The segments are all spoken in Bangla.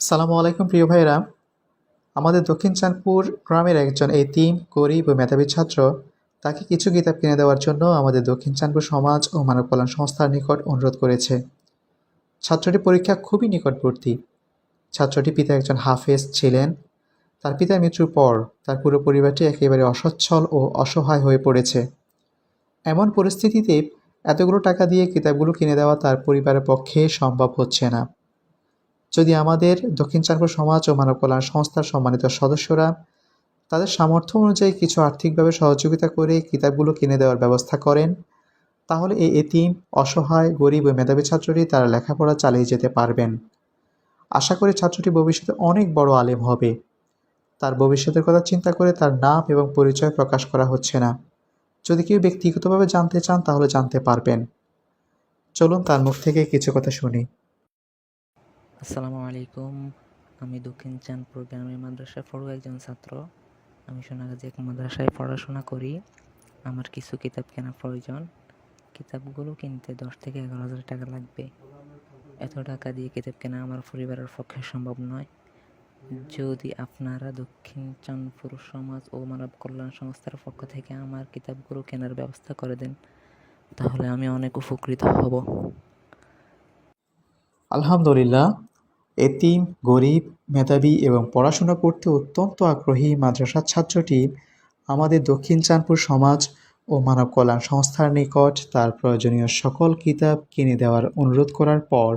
সালামু আলাইকুম প্রিয় ভাইরা। আমাদের দক্ষিণ চাঁদপুর গ্রামের একজন এতিম গরিব ও মেধাবী ছাত্র, তাকে কিছু কিতাব কিনে দেওয়ার জন্য আমাদের দক্ষিণ চাঁদপুর সমাজ ও মানব কল্যাণ সংস্থার নিকট অনুরোধ করেছে। ছাত্রটি পরীক্ষা খুবই নিকটবর্তী। ছাত্রটি পিতা একজন হাফেজ ছিলেন। তার পিতার মৃত্যুর পর তার পুরো পরিবারটি একেবারে অসচ্ছল ও অসহায় হয়ে পড়েছে। এমন পরিস্থিতিতে এতগুলো টাকা দিয়ে কিতাবগুলো কিনে দেওয়া তার পরিবারের পক্ষে সম্ভব হচ্ছে না। যদি আমাদের দক্ষিণ চাঁদপুর সমাজ ও মানব কল্যাণ সংস্থার সম্মানিত সদস্যরা তাদের সামর্থ্য অনুযায়ী কিছু আর্থিকভাবে সহযোগিতা করে কিতাবগুলো কিনে দেওয়ার ব্যবস্থা করেন, তাহলে এই এতিম, অসহায়, গরিব ও মেধাবী ছাত্রটি তারা লেখাপড়া চালিয়ে যেতে পারবেন। আশা করি ছাত্রটি ভবিষ্যতে অনেক বড় আলেম হবে। তার ভবিষ্যতের কথা চিন্তা করে তার নাম এবং পরিচয় প্রকাশ করা হচ্ছে না। যদি কেউ ব্যক্তিগতভাবে জানতে চান তাহলে জানতে পারবেন। চলুন তার মুখ থেকে কিছু কথা শুনি। আসসালামু আলাইকুম। আমি দক্ষিণ চাঁদপুর গ্রামের মাদ্রাসায় পড়ুয়া একজন ছাত্র। আমি সোনাগাজী এক মাদ্রাসায় পড়াশোনা করি। আমার কিছু কিতাব কেনা প্রয়োজন। কিতাবগুলো কিনতে 10 থেকে 11,000 টাকা লাগবে। এত টাকা দিয়ে কিতাব কেনা আমার পরিবারের পক্ষে সম্ভব নয়। যদি আপনারা দক্ষিণ চাঁদপুর সমাজ ও মানব কল্যাণ সংস্থার পক্ষ থেকে আমার কিতাবগুলো কেনার ব্যবস্থা করে দেন, তাহলে আমি অনেক উপকৃত হব। আলহামদুলিল্লাহ, এতিম, গরিব, মেধাবী এবং পড়াশোনা করতে অত্যন্ত আগ্রহী মাদ্রাসার ছাত্রটি আমাদের দক্ষিণ চাঁদপুর সমাজ ও মানব কল্যাণ সংস্থার নিকট তার প্রয়োজনীয় সকল কিতাব কিনে দেওয়ার অনুরোধ করার পর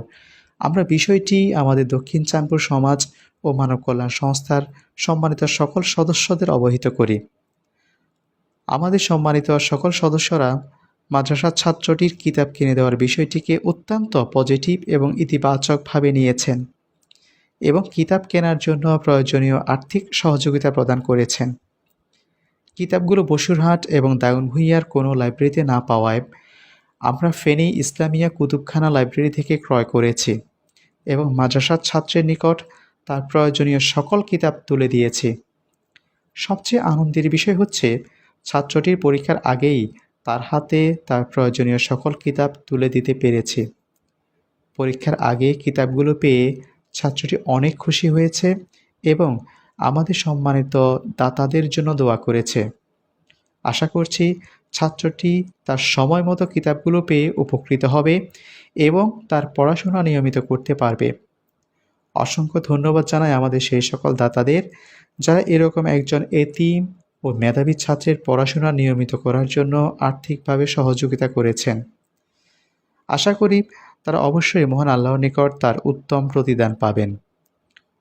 আমরা বিষয়টি আমাদের দক্ষিণ চাঁদপুর সমাজ ও মানব কল্যাণ সংস্থার সম্মানিত সকল সদস্যদের অবহিত করি। আমাদের সম্মানিত সকল সদস্যরা মাদ্রাসার ছাত্রটির কিতাব কিনে দেওয়ার বিষয়টিকে অত্যন্ত পজিটিভ এবং ইতিবাচকভাবে নিয়েছেন এবং কিতাব কেনার জন্য প্রয়োজনীয় আর্থিক সহযোগিতা প্রদান করেছেন। কিতাবগুলো বসুরহাট এবং দাগনভূঞার কোনো লাইব্রেরিতে না পাওয়ায় আমরা ফেনী ইসলামিয়া কুতুবখানা লাইব্রেরি থেকে ক্রয় করেছি এবং মাদ্রাসার ছাত্রের নিকট তার প্রয়োজনীয় সকল কিতাব তুলে দিয়েছি। সবচেয়ে আনন্দের বিষয় হচ্ছে ছাত্রটির পরীক্ষার আগেই তার হাতে তার প্রয়োজনীয় সকল কিতাব তুলে দিতে পেরেছি। পরীক্ষার আগে কিতাবগুলো পেয়ে ছাত্রটি অনেক খুশি হয়েছে এবং আমাদের সম্মানিত দাতাদের জন্য দোয়া করেছে। আশা করছি ছাত্রটি তার সময় মতো কিতাবগুলো পেয়ে উপকৃত হবে এবং তার পড়াশোনা নিয়মিত করতে পারবে। অসংখ্য ধন্যবাদ জানাই আমাদের সেই সকল দাতাদের যারা এরকম একজন এতিম ও মেধাবী ছাত্রের পড়াশোনা নিয়মিত করার জন্য আর্থিকভাবে সহযোগিতা করেছেন। আশা করি তারা অবশ্যই মহান আল্লাহর নিকট তার উত্তম প্রতিদান পাবেন।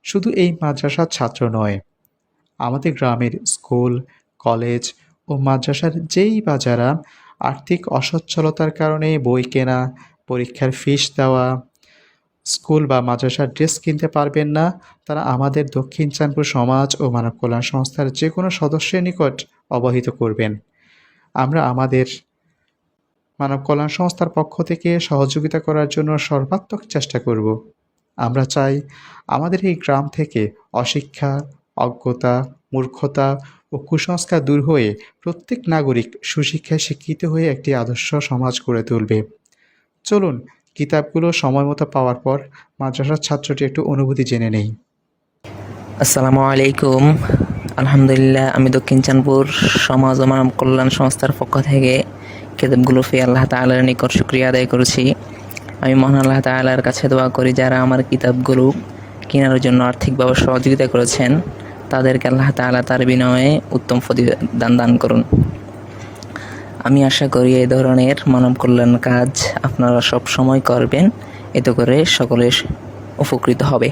শুধু এই মাদ্রাসার ছাত্র নয়, আমাদের গ্রামের স্কুল, কলেজ ও মাদ্রাসার যেই বা যারা আর্থিক অসচ্ছলতার কারণে বই কেনা, পরীক্ষার ফিস দেওয়া, স্কুল বা মাদ্রাসার ড্রেস কিনতে পারবেন না, তারা আমাদের দক্ষিণ চাঁদপুর সমাজ ও মানব কল্যাণ সংস্থার যে কোনো সদস্যের নিকট অবহিত করবেন। আমরা আমাদের মানব কল্যাণ সংস্থার পক্ষ থেকে সহযোগিতা করার জন্য সর্বাত্মক চেষ্টা করব। আমরা চাই আমাদের এই গ্রাম থেকে অশিক্ষা, অজ্ঞতা, মূর্খতা ও কুসংস্কার দূর হয়ে প্রত্যেক নাগরিক সুশিক্ষায় শিক্ষিত হয়ে একটি আদর্শ সমাজ গড়ে তুলবে। চলুন কিতাবগুলো সময় মতো পাওয়ার পর মাদ্রাসার ছাত্রটি একটু অনুভূতি জেনে নেই। আসসালামু আলাইকুম। আলহামদুলিল্লাহ, আমি দক্ষিণ চাঁদপুর সমাজ ও মানব কল্যাণ সংস্থার পক্ষ থেকে কিতাবগুলো পেয়ে আল্লাহ তাআলার নিকট শুকরিয়া আদায় করেছি। আমি মহান আল্লাহ তাআলার কাছে দোয়া করি যারা আমার কিতাবগুলো কেনার জন্য আর্থিকভাবে সহযোগিতা করেছেন তাদেরকে আল্লাহ তাআলা তার বিনিময়ে উত্তম প্রতিদান দান করুন। আমি আশা করি এই ধরনের মানব কল্যাণ কাজ আপনারা সব সময় করবেন, এতে করে সকলে উপকৃত হবে।